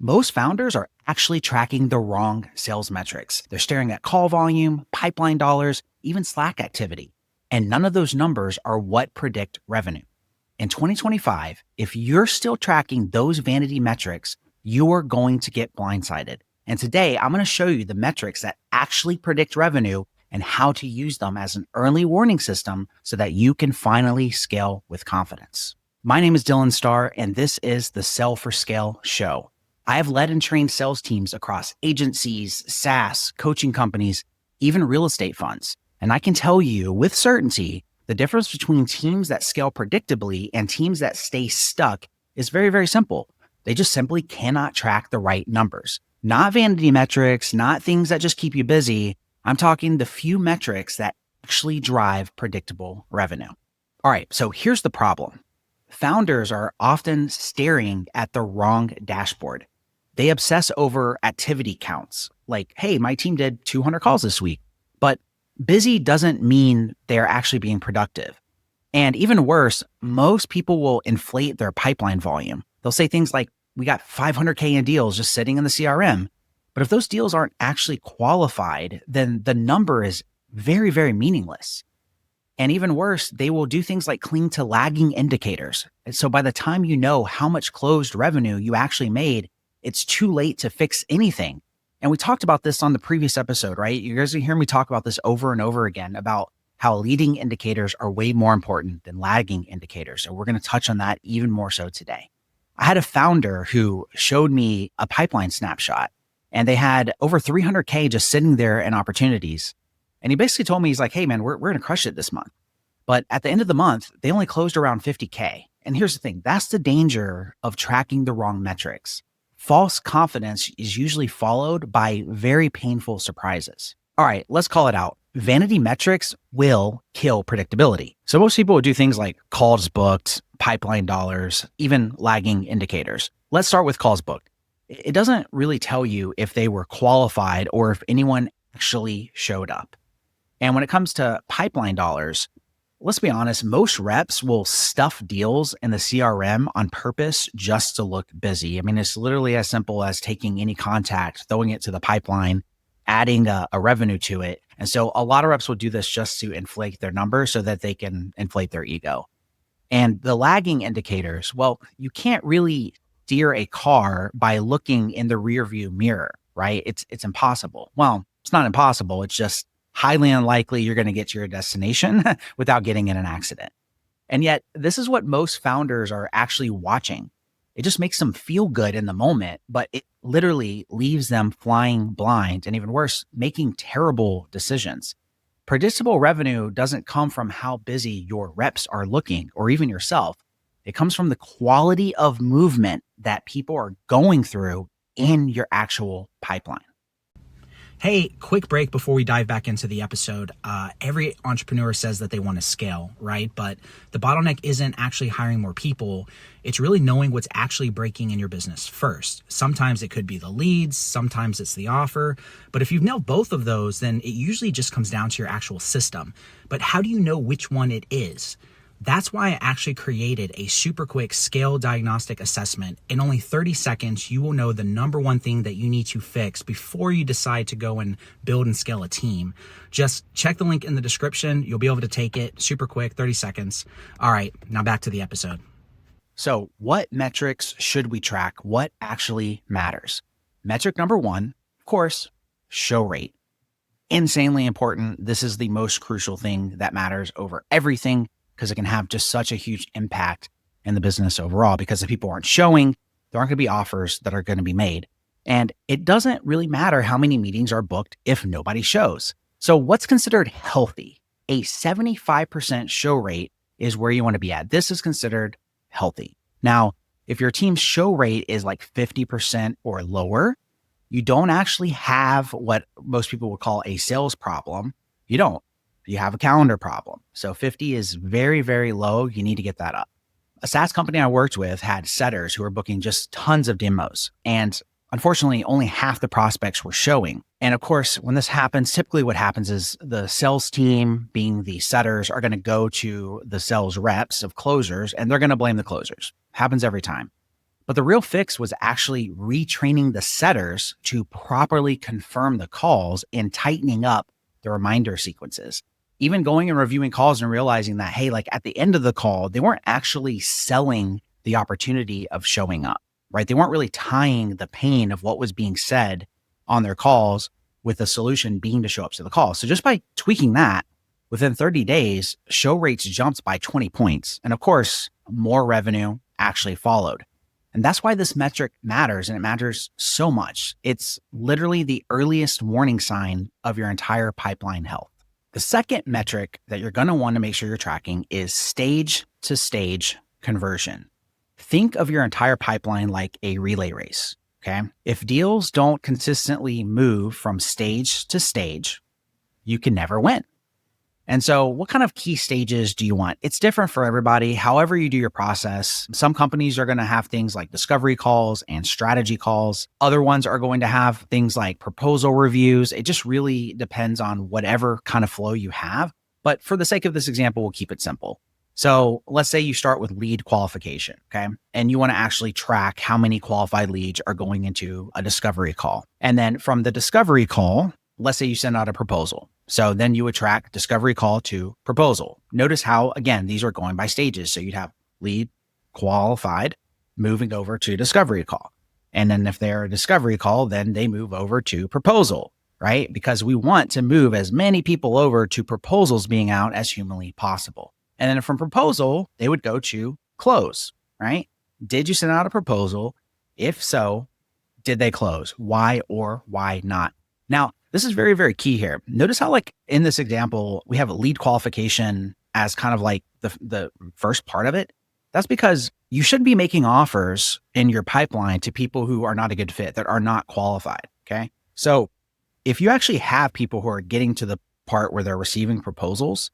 Most founders are actually tracking the wrong sales metrics. They're staring at call volume, pipeline dollars, even Slack activity. And none of those numbers are what predict revenue. In 2025, if you're still tracking those vanity metrics, you're going to get blindsided. And today, I'm going to show you the metrics that actually predict revenue and how to use them as an early warning system so that you can finally scale with confidence. My name is Dylan Starr, and this is the Sell for Scale show. I have led and trained sales teams across agencies, SaaS, coaching companies, even real estate funds. And I can tell you with certainty, the difference between teams that scale predictably and teams that stay stuck is very, very simple. They just simply cannot track the right numbers. Not vanity metrics, not things that just keep you busy. I'm talking the few metrics that actually drive predictable revenue. All right, so here's the problem. Founders are often staring at the wrong dashboard. They obsess over activity counts, like, hey, my team did 200 calls this week. But busy doesn't mean they're actually being productive. And even worse, most people will inflate their pipeline volume. They'll say things like, we got 500K in deals just sitting in the CRM. But if those deals aren't actually qualified, then the number is very, very meaningless. And even worse, they will do things like cling to lagging indicators. And so by the time you know how much closed revenue you actually made, it's too late to fix anything. And we talked about this on the previous episode, right? You guys are hearing me talk about this over and over again about how leading indicators are way more important than lagging indicators. So we're going to touch on that even more so today. I had a founder who showed me a pipeline snapshot, and they had over 300K just sitting there in opportunities. And he basically told me, he's like, hey man, we're going to crush it this month. But at the end of the month, they only closed around 50K. And here's the thing, that's the danger of tracking the wrong metrics. False confidence is usually followed by very painful surprises. All right, let's call it out. Vanity metrics will kill predictability. So most people would do things like calls booked, pipeline dollars, even lagging indicators. Let's start with calls booked. It doesn't really tell you if they were qualified or if anyone actually showed up. And when it comes to pipeline dollars, let's be honest, most reps will stuff deals in the CRM on purpose just to look busy. I mean, it's literally as simple as taking any contact, throwing it to the pipeline, adding a revenue to it. And so a lot of reps will do this just to inflate their numbers so that they can inflate their ego. And the lagging indicators, well, you can't really steer a car by looking in the rear view mirror, right? It's impossible. Well, it's not impossible. It's just highly unlikely you're going to get to your destination without getting in an accident. And yet, this is what most founders are actually watching. It just makes them feel good in the moment, but it literally leaves them flying blind and even worse, making terrible decisions. Predictable revenue doesn't come from how busy your reps are looking or even yourself. It comes from the quality of movement that people are going through in your actual pipeline. Hey, quick break before we dive back into the episode. Every entrepreneur says that they want to scale, right? But the bottleneck isn't actually hiring more people. It's really knowing what's actually breaking in your business first. Sometimes it could be the leads, sometimes it's the offer. But if you've nailed both of those, then it usually just comes down to your actual system. But how do you know which one it is? That's why I actually created a super quick scale diagnostic assessment. In only 30 seconds, you will know the number one thing that you need to fix before you decide to go and build and scale a team. Just check the link in the description. You'll be able to take it super quick, 30 seconds. All right, now back to the episode. So what metrics should we track? What actually matters? Metric number one, of course, show rate. Insanely important. This is the most crucial thing that matters over everything, because it can have just such a huge impact in the business overall. Because if people aren't showing, there aren't going to be offers that are going to be made. And it doesn't really matter how many meetings are booked if nobody shows. So what's considered healthy? A 75% show rate is where you want to be at. This is considered healthy. Now, if your team's show rate is like 50% or lower, you don't actually have what most people would call a sales problem. You don't. You have a calendar problem. So 50 is very, very low. You need to get that up. A SaaS company I worked with had setters who were booking just tons of demos. And unfortunately, only half the prospects were showing. And of course, when this happens, typically what happens is the sales team, being the setters, are going to go to the sales reps of closers, and they're going to blame the closers. Happens every time. But the real fix was actually retraining the setters to properly confirm the calls and tightening up the reminder sequences. Even going and reviewing calls and realizing that, hey, like at the end of the call, they weren't actually selling the opportunity of showing up, right? They weren't really tying the pain of what was being said on their calls with the solution being to show up to the call. So just by tweaking that, within 30 days, show rates jumped by 20 points. And of course, more revenue actually followed. And that's why this metric matters, and it matters so much. It's literally the earliest warning sign of your entire pipeline health. The second metric that you're going to want to make sure you're tracking is stage to stage conversion. Think of your entire pipeline like a relay race, okay? If deals don't consistently move from stage to stage, you can never win. And so what kind of key stages do you want? It's different for everybody. However you do your process, some companies are going to have things like discovery calls and strategy calls. Other ones are going to have things like proposal reviews. It just really depends on whatever kind of flow you have. But for the sake of this example, we'll keep it simple. So let's say you start with lead qualification, okay? And you want to actually track how many qualified leads are going into a discovery call. And then from the discovery call, let's say you send out a proposal. So then you would track discovery call to proposal. Notice how, again, these are going by stages. So you'd have lead qualified moving over to discovery call. And then if they're a discovery call, then they move over to proposal, right? Because we want to move as many people over to proposals being out as humanly possible. And then from proposal, they would go to close, right? Did you send out a proposal? If so, did they close? Why or why not? Now, this is very, very key here. Notice how like in this example, we have a lead qualification as kind of like the first part of it. That's because you shouldn't be making offers in your pipeline to people who are not a good fit, that are not qualified, okay? So if you actually have people who are getting to the part where they're receiving proposals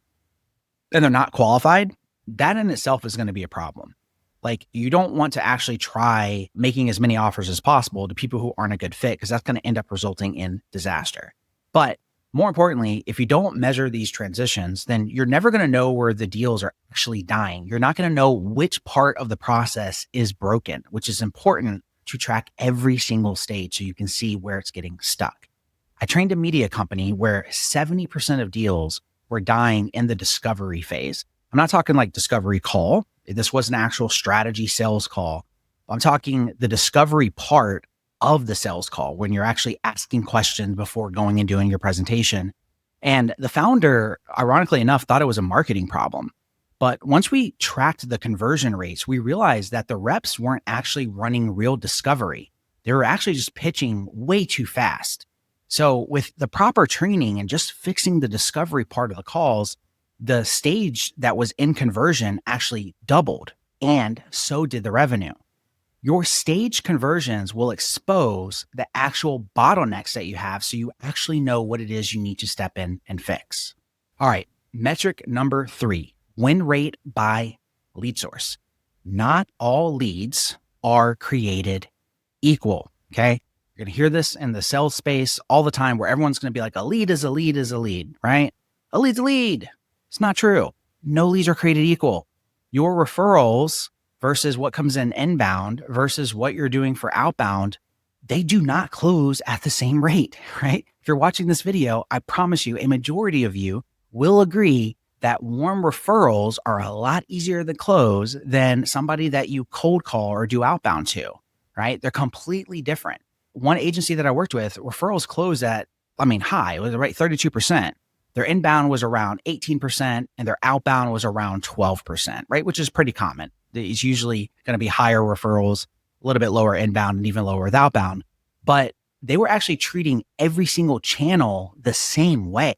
and they're not qualified, that in itself is going to be a problem. Like you don't want to actually try making as many offers as possible to people who aren't a good fit, because that's going to end up resulting in disaster. But more importantly, if you don't measure these transitions, then you're never going to know where the deals are actually dying. You're not going to know which part of the process is broken, which is important to track every single stage so you can see where it's getting stuck. I trained a media company where 70% of deals were dying in the discovery phase. I'm not talking like discovery call. This was an actual strategy sales call. I'm talking the discovery part of the sales call when you're actually asking questions before going and doing your presentation. And the founder, ironically enough, thought it was a marketing problem. But once we tracked the conversion rates, we realized that the reps weren't actually running real discovery. They were actually just pitching way too fast. So with the proper training and just fixing the discovery part of the calls, the stage that was in conversion actually doubled, and so did the revenue. Your stage conversions will expose the actual bottlenecks that you have, so you actually know what it is you need to step in and fix. All right, metric number 3, win rate by lead source. Not all leads are created equal, okay? You're gonna hear this in the sales space all the time where everyone's gonna be like, a lead is a lead is a lead, right? A lead's a lead. It's not true. No leads are created equal. Your referrals versus what comes in inbound versus what you're doing for outbound, they do not close at the same rate, right? If you're watching this video, I promise you, a majority of you will agree that warm referrals are a lot easier to close than somebody that you cold call or do outbound to, right? They're completely different. One agency that I worked with, referrals closed at, high, it was right 32%. Their inbound was around 18% and their outbound was around 12%, right? Which is pretty common. It's usually going to be higher referrals, a little bit lower inbound and even lower with outbound. But they were actually treating every single channel the same way.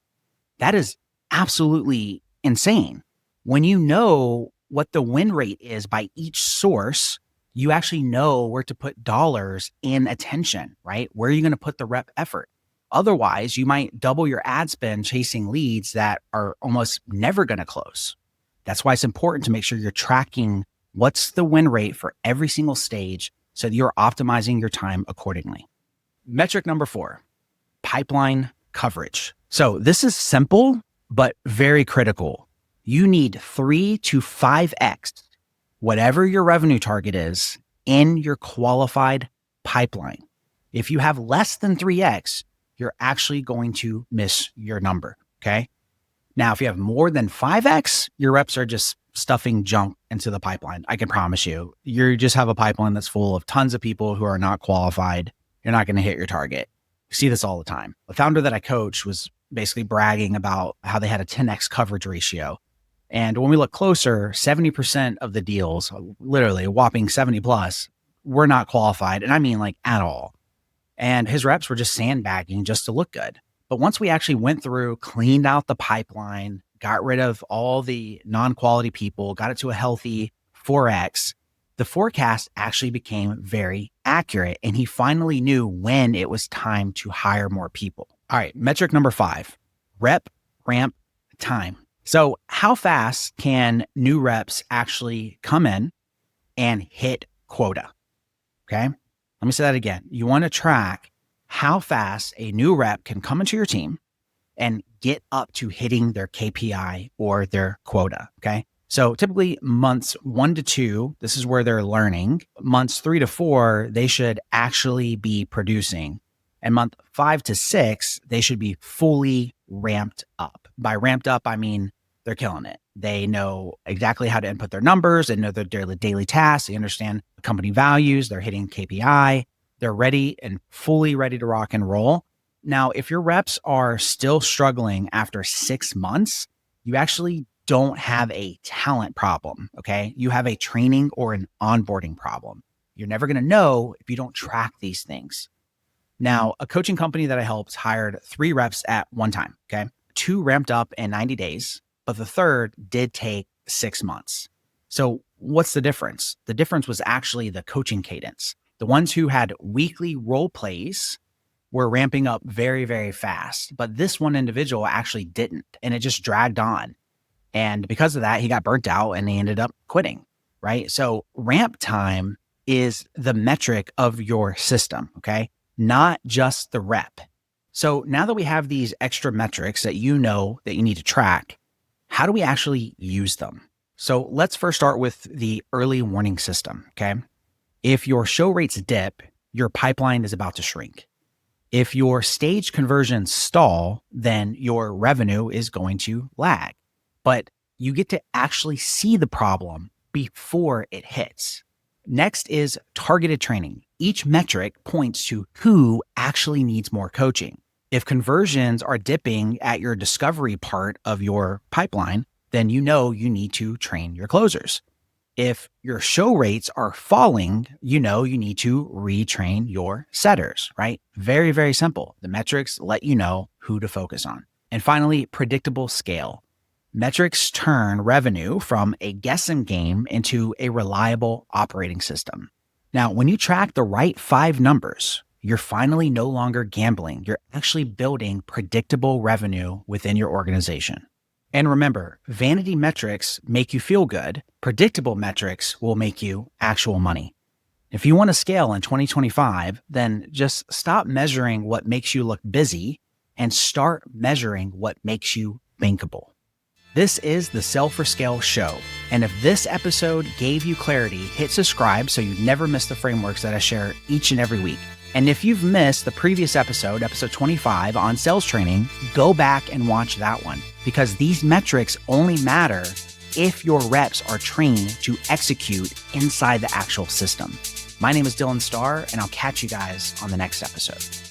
That is absolutely insane. When you know what the win rate is by each source, you actually know where to put dollars in attention, right? Where are you going to put the rep effort? Otherwise, you might double your ad spend chasing leads that are almost never going to close. That's why it's important to make sure you're tracking what's the win rate for every single stage so that you're optimizing your time accordingly. Metric number 4, pipeline coverage. So this is simple, but very critical. You need 3 to 5x whatever your revenue target is in your qualified pipeline. If you have less than 3x, you're actually going to miss your number, okay? Now, if you have more than 5x, your reps are just stuffing junk into the pipeline. I can promise you, you just have a pipeline that's full of tons of people who are not qualified. You're not going to hit your target. You see this all the time. The founder that I coach was basically bragging about how they had a 10x coverage ratio. And when we look closer, 70% of the deals, literally a whopping 70 plus, were not qualified. And I mean like at all. And his reps were just sandbagging just to look good. But once we actually went through, cleaned out the pipeline, got rid of all the non-quality people, got it to a healthy 4x, the forecast actually became very accurate. And he finally knew when it was time to hire more people. All right, metric number 5, rep ramp time. So how fast can new reps actually come in and hit quota? Okay. Let me say that again. You want to track how fast a new rep can come into your team and get up to hitting their KPI or their quota. Okay. So typically months 1 to 2, this is where they're learning. Months 3 to 4, they should actually be producing. And month 5 to 6, they should be fully ramped up. By ramped up, I mean they're killing it. They know exactly how to input their numbers. They know their daily tasks. They understand company values. They're hitting KPI. They're ready and fully ready to rock and roll. Now, if your reps are still struggling after 6 months, you actually don't have a talent problem, okay? You have a training or an onboarding problem. You're never going to know if you don't track these things. Now, a coaching company that I helped hired 3 reps at one time, okay? 2 ramped up in 90 days, but the third did take 6 months. So what's the difference? The difference was actually the coaching cadence. The ones who had weekly role plays were ramping up very, very fast, but this one individual actually didn't, and it just dragged on. And because of that, he got burnt out and he ended up quitting, right? So ramp time is the metric of your system, okay? Not just the rep. So now that we have these extra metrics that you know that you need to track, how do we actually use them? So let's first start with the early warning system, okay? If your show rates dip, your pipeline is about to shrink. If your stage conversions stall, then your revenue is going to lag. But you get to actually see the problem before it hits. Next is targeted training. Each metric points to who actually needs more coaching. If conversions are dipping at your discovery part of your pipeline, then you know you need to train your closers. If your show rates are falling, you know you need to retrain your setters, right? Very, very simple. The metrics let you know who to focus on. And finally, predictable scale. Metrics turn revenue from a guessing game into a reliable operating system. Now, when you track the right 5 numbers, you're finally no longer gambling. You're actually building predictable revenue within your organization. And remember, vanity metrics make you feel good. Predictable metrics will make you actual money. If you want to scale in 2025, then just stop measuring what makes you look busy and start measuring what makes you bankable. This is the Sell for Scale show. And if this episode gave you clarity, hit subscribe so you never miss the frameworks that I share each and every week. And if you've missed the previous episode 25 on sales training, go back and watch that one, because these metrics only matter if your reps are trained to execute inside the actual system. My name is Dylan Starr, and I'll catch you guys on the next episode.